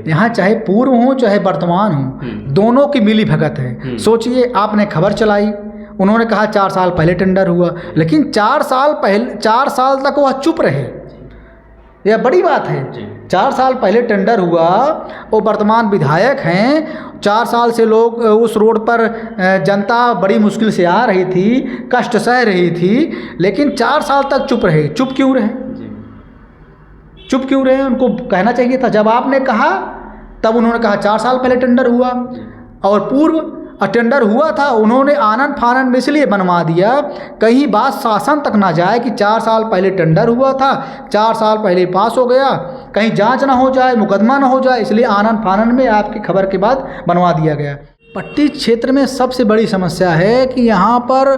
यहाँ चाहे पूर्व हो चाहे वर्तमान हो, दोनों की मिली भगत है। सोचिए, आपने खबर चलाई, उन्होंने कहा 4 साल पहले टेंडर हुआ, लेकिन 4 साल तक वह चुप रहे। यह बड़ी बात है। 4 साल पहले टेंडर हुआ, वो वर्तमान विधायक हैं। 4 साल से लोग उस रोड पर जनता बड़ी मुश्किल से आ रही थी, कष्ट सह रही थी, लेकिन 4 साल तक चुप रहे। चुप क्यों रहे? चुप क्यों रहे? उनको कहना चाहिए था। जब आपने कहा तब उन्होंने कहा 4 साल पहले टेंडर हुआ, और पूर्व टेंडर हुआ था, उन्होंने आनन फानन में इसलिए बनवा दिया कहीं बात शासन तक ना जाए कि 4 साल पहले टेंडर हुआ था, 4 साल पहले पास हो गया, कहीं जांच ना हो जाए, मुकदमा ना हो जाए, इसलिए आनन फानन में आपकी खबर के बाद बनवा दिया गया। पट्टी क्षेत्र में सबसे बड़ी समस्या है कि यहाँ पर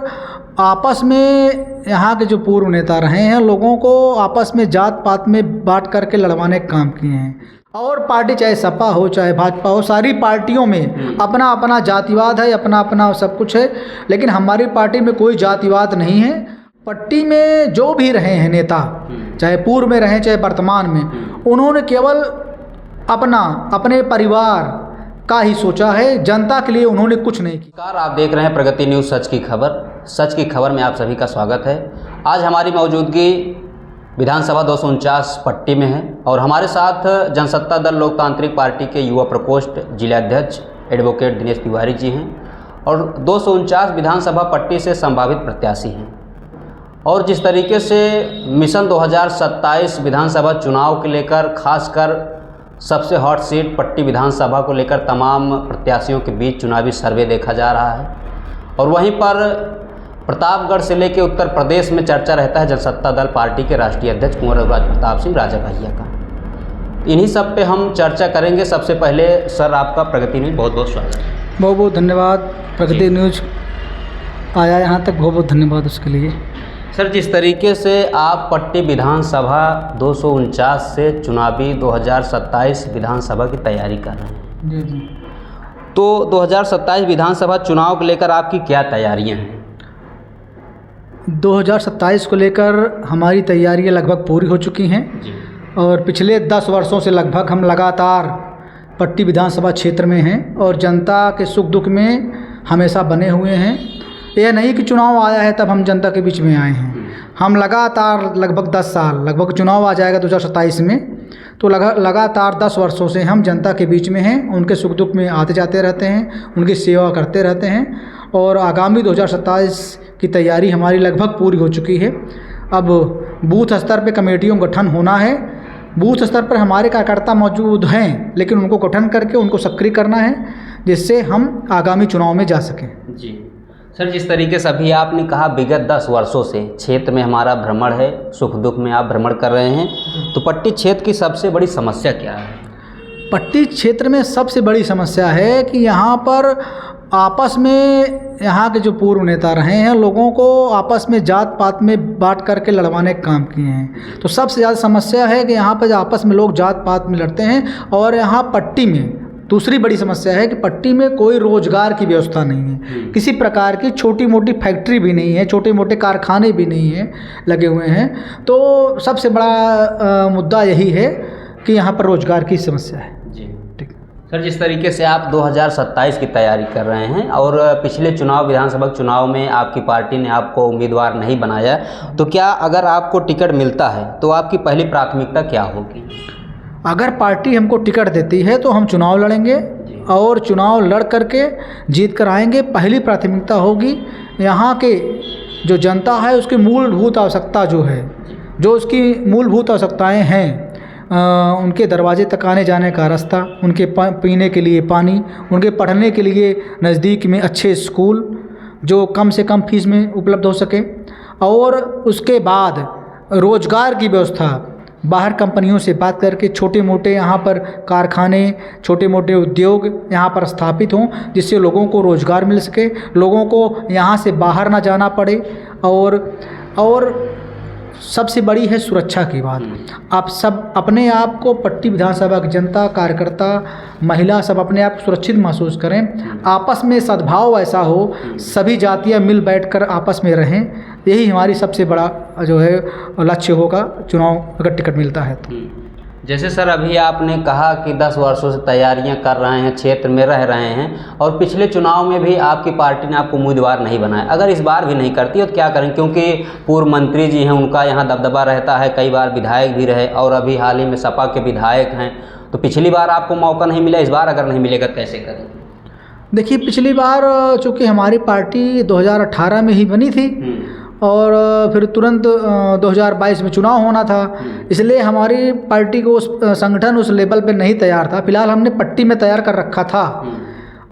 आपस में यहाँ के जो पूर्व नेता रहे हैं, लोगों को आपस में जात पात में बांट करके लड़वाने का काम किए हैं। और पार्टी चाहे सपा हो चाहे भाजपा हो, सारी पार्टियों में अपना अपना जातिवाद है, अपना अपना सब कुछ है, लेकिन हमारी पार्टी में कोई जातिवाद नहीं है। पट्टी में जो भी रहे हैं नेता, चाहे पूर्व में रहे चाहे वर्तमान में, उन्होंने केवल अपने परिवार का ही सोचा है, जनता के लिए उन्होंने कुछ नहीं किया। नमस्कार, आप देख रहे हैं प्रगति न्यूज़ सच की खबर। सच की खबर में आप सभी का स्वागत है। आज हमारी मौजूदगी विधानसभा 249 पट्टी में है और हमारे साथ जनसत्ता दल लोकतांत्रिक पार्टी के युवा प्रकोष्ठ जिलाध्यक्ष एडवोकेट दिनेश तिवारी जी हैं और 249 विधानसभा पट्टी से संभावित प्रत्याशी हैं। और जिस तरीके से मिशन 2027 विधानसभा चुनाव के लेकर खासकर सबसे हॉट सीट पट्टी विधानसभा को लेकर तमाम प्रत्याशियों के बीच चुनावी सर्वे देखा जा रहा है, और वहीं पर प्रतापगढ़ से लेकर उत्तर प्रदेश में चर्चा रहता है जनसत्ता दल पार्टी के राष्ट्रीय अध्यक्ष कुंवर रघुराज प्रताप सिंह राजा भैया का। इन्हीं सब पे हम चर्चा करेंगे। सबसे पहले सर, आपका प्रगति न्यूज़ बहुत बहुत स्वागत है। बहुत बहुत धन्यवाद। प्रगति न्यूज़ आया यहाँ तक, बहुत बहुत धन्यवाद उसके लिए। सर, जिस तरीके से आप पट्टी विधानसभा 249 से चुनावी 2027 विधानसभा की तैयारी कर रहे हैं, जी जी, तो 2027 विधानसभा चुनाव को लेकर आपकी क्या तैयारियां हैं? 2027 को लेकर हमारी तैयारियां लगभग पूरी हो चुकी हैं जी। और पिछले 10 वर्षों से लगभग हम लगातार पट्टी विधानसभा क्षेत्र में हैं और जनता के सुख दुख में हमेशा बने हुए हैं। यह नहीं कि चुनाव आया है तब हम जनता के बीच में आए हैं। हम लगातार लगभग 10 साल, लगभग चुनाव आ जाएगा 2027 में, तो लगातार 10 वर्षों से हम जनता के बीच में हैं, उनके सुख दुख में आते जाते रहते हैं, उनकी सेवा करते रहते हैं। और आगामी 2027 की तैयारी हमारी लगभग पूरी हो चुकी है। अब बूथ स्तर पे कमेटियों का गठन होना है। बूथ स्तर पर हमारे कार्यकर्ता मौजूद हैं, लेकिन उनको गठन करके उनको सक्रिय करना है, जिससे हम आगामी चुनाव में जा सकें। जी सर, जिस तरीके से अभी आपने कहा विगत 10 वर्षों से क्षेत्र में हमारा भ्रमण है, सुख दुख में आप भ्रमण कर रहे हैं, तो पट्टी क्षेत्र की सबसे बड़ी समस्या क्या है? पट्टी क्षेत्र में सबसे बड़ी समस्या है कि यहाँ पर आपस में यहाँ के जो पूर्व नेता रहे हैं, लोगों को आपस में जात पात में बांट करके लड़वाने का काम किए हैं। तो सबसे ज़्यादा समस्या है कि यहाँ पर आपस में लोग जात पात में लड़ते हैं। और यहाँ पट्टी में दूसरी बड़ी समस्या है कि पट्टी में कोई रोजगार की व्यवस्था नहीं है, किसी प्रकार की छोटी मोटी फैक्ट्री भी नहीं है, छोटे मोटे कारखाने भी नहीं हैं लगे हुए हैं। तो सबसे बड़ा मुद्दा यही है कि यहाँ पर रोजगार की समस्या है। जी ठीक सर, जिस तरीके से आप 2027 की तैयारी कर रहे हैं और पिछले चुनाव विधानसभा चुनाव में आपकी पार्टी ने आपको उम्मीदवार नहीं बनाया, तो क्या अगर आपको टिकट मिलता है तो आपकी पहली प्राथमिकता क्या होगी? अगर पार्टी हमको टिकट देती है तो हम चुनाव लड़ेंगे और चुनाव लड़ करके जीत कर आएंगे। पहली प्राथमिकता होगी यहाँ के जो जनता है उसकी मूलभूत आवश्यकता जो है, जो उसकी मूलभूत आवश्यकताएं हैं, उनके दरवाजे तक आने जाने का रास्ता, उनके पीने के लिए पानी, उनके पढ़ने के लिए नज़दीक में अच्छे स्कूल जो कम से कम फीस में उपलब्ध हो सके, और उसके बाद रोज़गार की व्यवस्था, बाहर कंपनियों से बात करके छोटे मोटे यहाँ पर कारखाने, छोटे मोटे उद्योग यहाँ पर स्थापित हों, जिससे लोगों को रोज़गार मिल सके, लोगों को यहाँ से बाहर ना जाना पड़े। और सबसे बड़ी है सुरक्षा की बात। आप सब अपने आप को, पट्टी विधानसभा की जनता, कार्यकर्ता, महिला, सब अपने आप को सुरक्षित महसूस करें। आपस में सद्भाव ऐसा हो, सभी जातियां मिल बैठकर आपस में रहें, यही हमारी सबसे बड़ा जो है लक्ष्य होगा चुनाव अगर टिकट मिलता है तो। जैसे सर अभी आपने कहा कि 10 वर्षों से तैयारियां कर रहे हैं, क्षेत्र में रह रहे हैं और पिछले चुनाव में भी आपकी पार्टी ने आपको उम्मीदवार नहीं बनाया, अगर इस बार भी नहीं करती तो क्या करें? क्योंकि पूर्व मंत्री जी हैं, उनका यहाँ दबदबा रहता है, कई बार विधायक भी रहे और अभी हाल ही में सपा के विधायक हैं, तो पिछली बार आपको मौका नहीं मिला, इस बार अगर नहीं मिलेगा कैसे करें? देखिए, पिछली बार चूँकि हमारी पार्टी 2018 में ही बनी थी और फिर तुरंत 2022 में चुनाव होना था, इसलिए हमारी पार्टी को उस संगठन उस लेवल पे नहीं तैयार था। फिलहाल हमने पट्टी में तैयार कर रखा था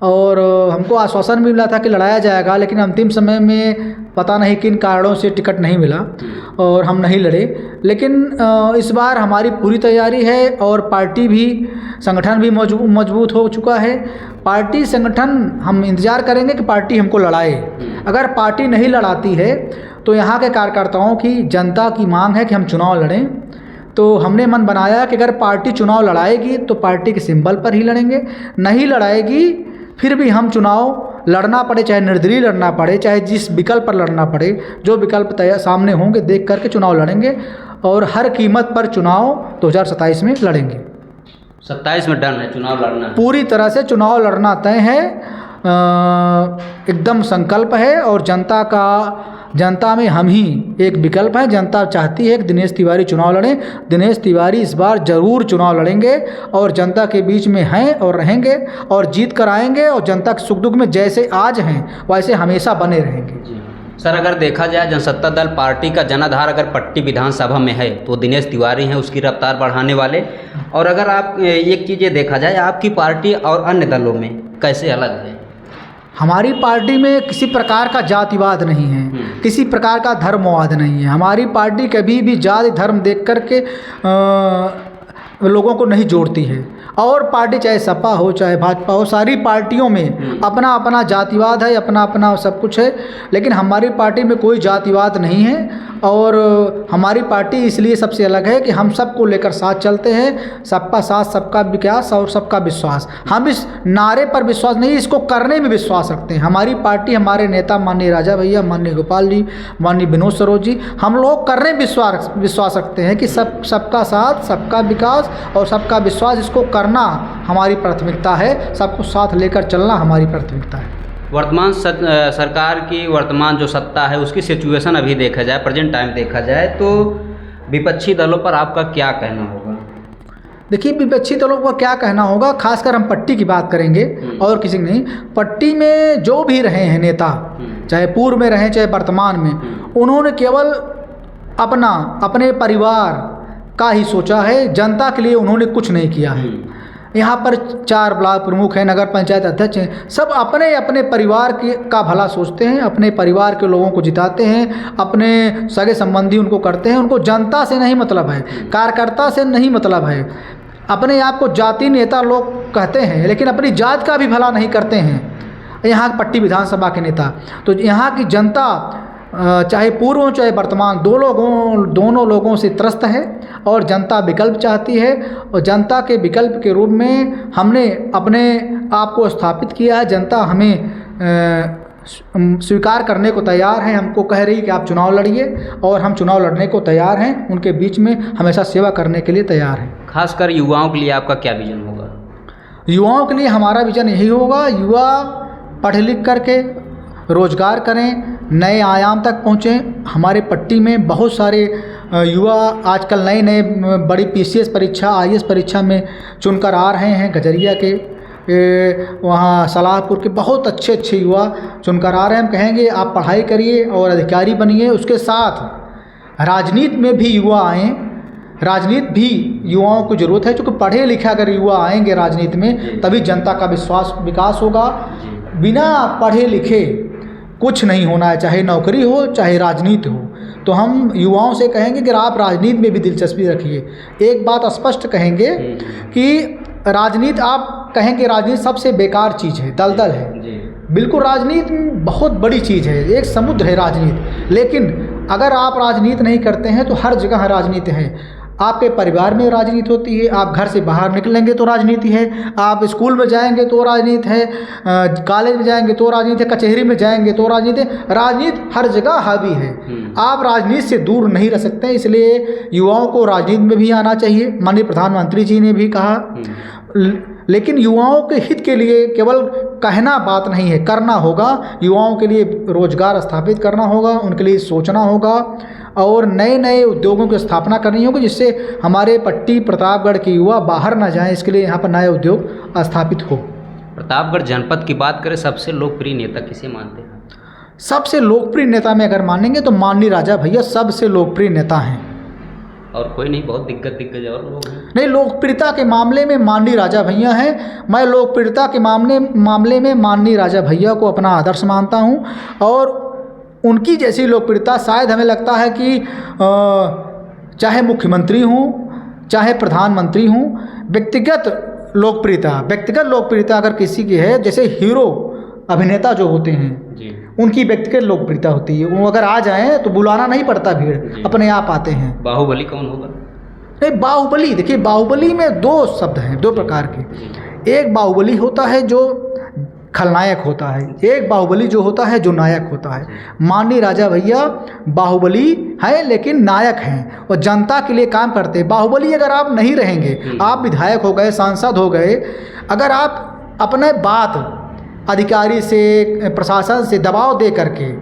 और हमको आश्वासन भी मिला था कि लड़ाया जाएगा, लेकिन अंतिम समय में पता नहीं किन कारणों से टिकट नहीं मिला और हम नहीं लड़े। लेकिन इस बार हमारी पूरी तैयारी है और पार्टी भी, संगठन भी मजबूत हो चुका है। पार्टी संगठन हम इंतज़ार करेंगे कि पार्टी हमको लड़ाए। अगर पार्टी नहीं लड़ाती है तो यहाँ के कार्यकर्ताओं की, जनता की मांग है कि हम चुनाव लड़ें। तो हमने मन बनाया कि अगर पार्टी चुनाव लड़ाएगी तो पार्टी के सिंबल पर ही लड़ेंगे, नहीं लड़ाएगी फिर भी हम चुनाव लड़ना पड़े, चाहे निर्दलीय लड़ना पड़े, चाहे जिस विकल्प पर लड़ना पड़े, जो विकल्प सामने होंगे देख करके चुनाव लड़ेंगे और हर कीमत पर चुनाव 2027 में लड़ेंगे। 27 में डन है चुनाव लड़ना? पूरी तरह से चुनाव लड़ना तय है, एकदम संकल्प है और जनता में हम ही एक विकल्प है। जनता चाहती है कि दिनेश तिवारी चुनाव लड़ें। दिनेश तिवारी इस बार ज़रूर चुनाव लड़ेंगे और जनता के बीच में हैं और रहेंगे और जीत कर आएंगे और जनता के सुख दुख में जैसे आज हैं वैसे हमेशा बने रहेंगे। सर अगर देखा जाए जनसत्ता दल पार्टी का जनाधार अगर पट्टी विधानसभा में है तो दिनेश तिवारी हैं उसकी रफ्तार बढ़ाने वाले, और अगर आप एक चीज़ ये देखा जाए आपकी पार्टी और अन्य दलों में कैसे अलग है? हमारी पार्टी में किसी प्रकार का जातिवाद नहीं है, किसी प्रकार का धर्मवाद नहीं है। हमारी पार्टी कभी भी जाति धर्म देख कर के लोगों को नहीं जोड़ती है। और पार्टी चाहे सपा हो चाहे भाजपा हो, सारी पार्टियों में अपना अपना जातिवाद है, अपना अपना सब कुछ है, लेकिन हमारी पार्टी में कोई जातिवाद नहीं है। और हमारी पार्टी इसलिए सबसे अलग है कि हम सबको लेकर साथ चलते हैं, सबका साथ सबका विकास और सबका विश्वास। हम इस नारे पर विश्वास नहीं, इसको करने में विश्वास रखते हैं। हमारी पार्टी, हमारे नेता माननीय राजा भैया, माननीय गोपाल जी, माननीय विनोद सरोज जी, हम लोग करने में विश्वास रखते हैं कि सबका साथ सबका विकास और सबका विश्वास, इसको करना हमारी प्राथमिकता है, सबको साथ लेकर चलना हमारी प्राथमिकता है। वर्तमान सरकार की वर्तमान जो सत्ता है उसकी सिचुएशन अभी देखा जाए, प्रेजेंट टाइम देखा जाए, तो विपक्षी दलों पर आपका क्या कहना होगा? देखिए, विपक्षी दलों का क्या कहना होगा, खासकर हम पट्टी की बात करेंगे और किसी नहीं। पट्टी में जो भी रहे हैं नेता, चाहे पूर्व में रहें चाहे वर्तमान में, उन्होंने केवल अपने परिवार का ही सोचा है, जनता के लिए उन्होंने कुछ नहीं किया है। यहाँ पर 4 ब्लॉक प्रमुख हैं, नगर पंचायत अध्यक्ष हैं, सब अपने अपने परिवार का भला सोचते हैं, अपने परिवार के लोगों को जिताते हैं, अपने सगे संबंधी उनको करते हैं। उनको जनता से नहीं मतलब है, कार्यकर्ता से नहीं मतलब है। अपने आप को जाति नेता लोग कहते हैं, लेकिन अपनी जात का भी भला नहीं करते हैं यहाँ पट्टी विधानसभा के नेता। तो यहाँ की जनता चाहे पूर्व हो चाहे वर्तमान, दोनों लोगों से त्रस्त है और जनता विकल्प चाहती है। और जनता के विकल्प के रूप में हमने अपने आप को स्थापित किया है। जनता हमें स्वीकार करने को तैयार है, हमको कह रही कि आप चुनाव लड़िए और हम चुनाव लड़ने को तैयार हैं, उनके बीच में हमेशा सेवा करने के लिए तैयार हैं। खासकर युवाओं के लिए आपका क्या विजन होगा? युवाओं के लिए हमारा विजन यही होगा, युवा पढ़ लिख करके रोजगार करें, नए आयाम तक पहुँचें। हमारे पट्टी में बहुत सारे युवा आजकल नए बड़ी PCS परीक्षा, IAS परीक्षा में चुनकर आ रहे हैं। गजरिया के वहाँ सलाहपुर के बहुत अच्छे युवा चुनकर आ रहे हैं। हम कहेंगे आप पढ़ाई करिए और अधिकारी बनिए, उसके साथ राजनीति में भी युवा आएँ। राजनीति भी युवाओं को ज़रूरत है, क्योंकि पढ़े लिखे अगर युवा आएंगे राजनीति में तभी जनता का विकास होगा। बिना पढ़े लिखे कुछ नहीं होना है, चाहे नौकरी हो चाहे राजनीति हो। तो हम युवाओं से कहेंगे कि आप राजनीति में भी दिलचस्पी रखिए। एक बात स्पष्ट कहेंगे कि राजनीति, आप कहेंगे राजनीति सबसे बेकार चीज़ है, दलदल है। बिल्कुल, राजनीति बहुत बड़ी चीज़ है, एक समुद्र है राजनीति। लेकिन अगर आप राजनीति नहीं करते हैं तो हर जगह राजनीति है। आपके परिवार में राजनीति होती है, आप घर से बाहर निकलेंगे तो राजनीति है, आप स्कूल में जाएंगे तो राजनीति है, कॉलेज में जाएंगे तो राजनीति है, कचहरी में जाएंगे तो राजनीति है। राजनीति हर जगह हावी है। आप राजनीति से दूर नहीं रह सकते, इसलिए युवाओं को राजनीति में भी आना चाहिए। माननीय प्रधानमंत्री जी ने भी कहा, लेकिन युवाओं के हित के लिए केवल कहना बात नहीं है, करना होगा। युवाओं के लिए रोजगार स्थापित करना होगा, उनके लिए सोचना होगा और नए नए उद्योगों की स्थापना करनी होगी, जिससे हमारे पट्टी प्रतापगढ़ के युवा बाहर ना जाएं। इसके लिए यहाँ पर नए उद्योग स्थापित हो। प्रतापगढ़ जनपद की बात करें, सबसे लोकप्रिय नेता किसे मानते हैं? सबसे लोकप्रिय नेता में अगर मानेंगे तो माननीय राजा भैया सबसे लोकप्रिय नेता हैं। और कोई नहीं, बहुत दिग्गज और लोग हैं? नहीं, लोकप्रियता के मामले में माननीय राजा भैया हैं। मैं लोकप्रियता के मामले में माननीय राजा भैया को अपना आदर्श मानता हूं और उनकी जैसी लोकप्रियता शायद हमें लगता है कि चाहे मुख्यमंत्री हों चाहे प्रधानमंत्री हों, व्यक्तिगत लोकप्रियता अगर किसी की है, जैसे हीरो अभिनेता जो होते हैं जी, उनकी व्यक्तिगत लोकप्रियता होती है। वो अगर आ जाएं तो बुलाना नहीं पड़ता, भीड़ अपने आप आते हैं। बाहुबली कौन होगा? नहीं, बाहुबली, देखिए बाहुबली में दो शब्द हैं, दो प्रकार के। एक बाहुबली होता है जो खलनायक होता है, एक बाहुबली जो होता है जो नायक होता है। माननीय राजा भैया बाहुबली हैं लेकिन नायक हैं और जनता के लिए काम करते हैं। बाहुबली अगर आप नहीं रहेंगे, आप विधायक हो गए, सांसद हो गए, अगर आप अपने बात अधिकारी से, प्रशासन से दबाव दे करके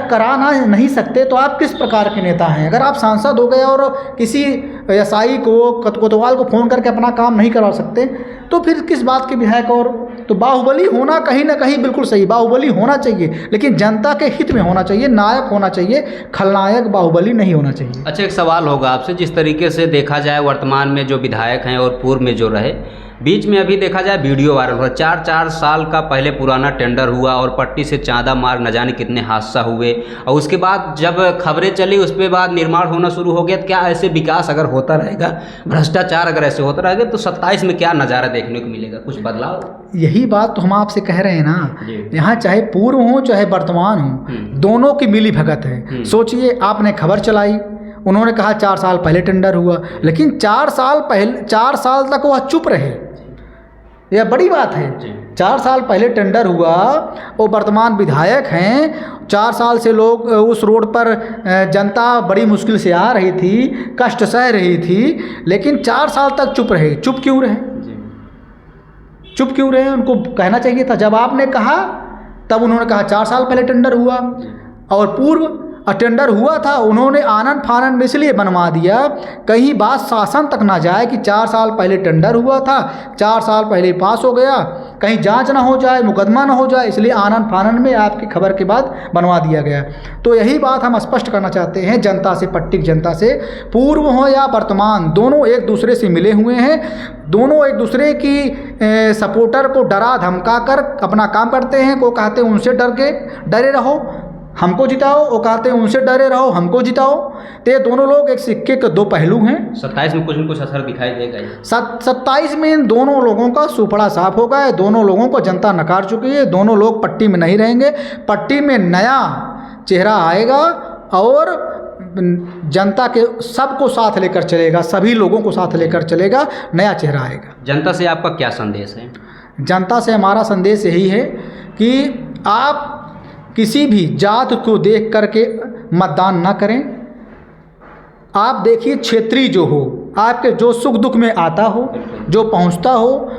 कराना नहीं सकते तो आप किस प्रकार के नेता हैं? अगर आप सांसद हो गए और किसी एसआई को, कोतवाल को फ़ोन करके अपना काम नहीं करवा सकते तो फिर किस बात के विधायक? और तो बाहुबली होना कहीं ना कहीं बिल्कुल सही, बाहुबली होना चाहिए लेकिन जनता के हित में होना चाहिए, नायक होना चाहिए, खलनायक बाहुबली नहीं होना चाहिए। अच्छा, एक सवाल होगा आपसे, जिस तरीके से देखा जाए वर्तमान में जो विधायक हैं और पूर्व में जो रहे, बीच में अभी देखा जाए वीडियो वायरल हुआ, 4 साल का पहले पुराना टेंडर हुआ और पट्टी से चांदा मार्ग न जाने कितने हादसा हुए, और उसके बाद जब खबरें चली उस पर बाद निर्माण होना शुरू हो गया। क्या ऐसे विकास अगर होता रहेगा, भ्रष्टाचार अगर ऐसे होता रहेगा तो 27 में क्या नज़ारा देखने को मिलेगा? कुछ बदलाव? यही बात तो हम आपसे कह रहे हैं ना, यहाँ चाहे पूर्व हो चाहे वर्तमान हो, दोनों की मिली भगत है। सोचिए, आपने खबर चलाई, उन्होंने कहा 4 साल पहले टेंडर हुआ, लेकिन 4 साल तक वह चुप रहे। यह बड़ी बात है। 4 साल पहले टेंडर हुआ, वो वर्तमान विधायक हैं, 4 साल से लोग उस रोड पर जनता बड़ी मुश्किल से आ रही थी, कष्ट सह रही थी, लेकिन 4 साल तक चुप रहे। चुप क्यों रहे? उनको कहना चाहिए था। जब आपने कहा तब उन्होंने कहा 4 साल पहले टेंडर हुआ, और पूर्व टेंडर हुआ था, उन्होंने आनन फानन में इसलिए बनवा दिया कहीं बात शासन तक ना जाए कि 4 साल पहले टेंडर हुआ था, 4 साल पहले पास हो गया, कहीं जांच ना हो जाए, मुकदमा ना हो जाए, इसलिए आनन फानन में आपकी खबर के बाद बनवा दिया गया। तो यही बात हम स्पष्ट करना चाहते हैं जनता से, पट्टी जनता से, पूर्व हो या वर्तमान, दोनों एक दूसरे से मिले हुए हैं, दोनों एक दूसरे की सपोर्टर को डरा धमका कर अपना काम करते हैं। को कहते हैं उनसे डरे रहो हमको जिताओ, वो कहते हैं उनसे डरे रहो हमको जिताओ। तो ये दोनों लोग एक सिक्के के 2 पहलू हैं। 27 में कुछ न कुछ असर दिखाई देगा। 27 में इन दोनों लोगों का सुपड़ा साफ होगा है, दोनों लोगों को जनता नकार चुकी है, दोनों लोग पट्टी में नहीं रहेंगे, पट्टी में नया चेहरा आएगा और जनता के सबको साथ लेकर चलेगा, सभी लोगों को साथ लेकर चलेगा, नया चेहरा आएगा। जनता से आपका क्या संदेश है? जनता से हमारा संदेश यही है कि आप किसी भी जात को देख करके मतदान ना करें। आप देखिए, क्षेत्रीय जो हो, आपके जो सुख दुख में आता हो, जो पहुंचता हो,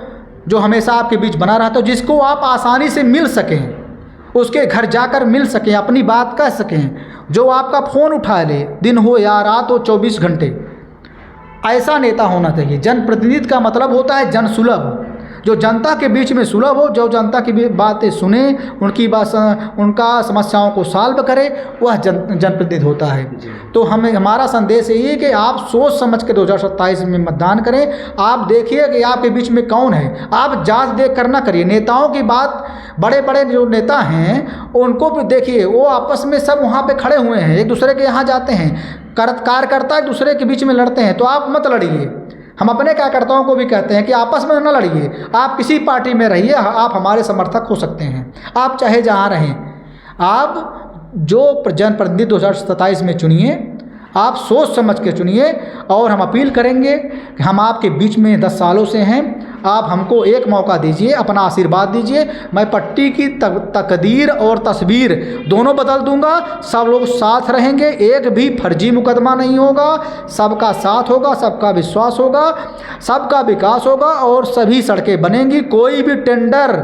जो हमेशा आपके बीच बना रहता हो, जिसको आप आसानी से मिल सकें, उसके घर जाकर मिल सकें, अपनी बात कह सकें, जो आपका फ़ोन उठा ले, दिन हो या रात हो, 24 घंटे, ऐसा नेता होना चाहिए। जनप्रतिनिधि का मतलब होता है जनसुलभ, जो जनता के बीच में सुलभ हो, जो जनता की बातें सुने, उनका समस्याओं को सॉल्व करे, वह जनप्रतिनिधि होता है। तो हमारा संदेश यही है कि आप सोच समझ के 2027 में मतदान करें। आप देखिए कि आपके बीच में कौन है, आप जांच देख कर ना करिए। नेताओं की बात, बड़े बड़े जो नेता हैं उनको भी देखिए, वो आपस में सब वहाँ पे खड़े हुए हैं, एक दूसरे के यहाँ जाते हैं, कार्यकर्ता एक दूसरे के बीच में लड़ते हैं। तो आप मत लड़िए। हम अपने कार्यकर्ताओं को भी कहते हैं कि आपस में न लड़िए, आप किसी पार्टी में रहिए, आप हमारे समर्थक हो सकते हैं, आप चाहे जहाँ रहें। आप जो जनप्रतिनिधि 2027 में चुनिए, आप सोच समझ के चुनिए। और हम अपील करेंगे कि हम आपके बीच में 10 सालों से हैं, आप हमको एक मौका दीजिए, अपना आशीर्वाद दीजिए। मैं पट्टी की तकदीर और तस्वीर दोनों बदल दूंगा। सब लोग साथ रहेंगे, एक भी फर्जी मुकदमा नहीं होगा, सबका साथ होगा, सबका विश्वास होगा, सबका विकास होगा और सभी सड़कें बनेंगी। कोई भी टेंडर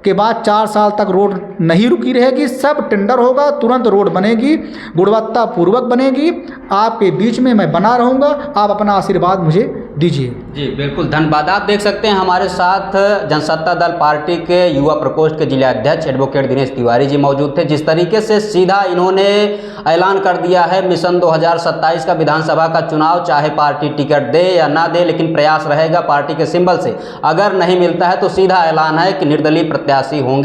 के बाद 4 साल तक रोड नहीं रुकी रहेगी, सब टेंडर होगा, तुरंत रोड बनेगी, गुणवत्ता पूर्वक बनेगी। आपके बीच में मैं बना रहूँगा, आप अपना आशीर्वाद मुझे दीजिए। जी बिल्कुल, धन्यवाद। आप देख सकते हैं हमारे साथ जनसत्ता दल पार्टी के युवा प्रकोष्ठ के जिला अध्यक्ष एडवोकेट दिनेश तिवारी जी मौजूद थे। जिस तरीके से सीधा इन्होंने ऐलान कर दिया है मिशन 2027 का विधानसभा का चुनाव, चाहे पार्टी टिकट दे या ना दे, लेकिन प्रयास रहेगा पार्टी के सिंबल से। अगर नहीं मिलता है तो सीधा ऐलान है कि निर्दलीय प्रत्याशी होंगे।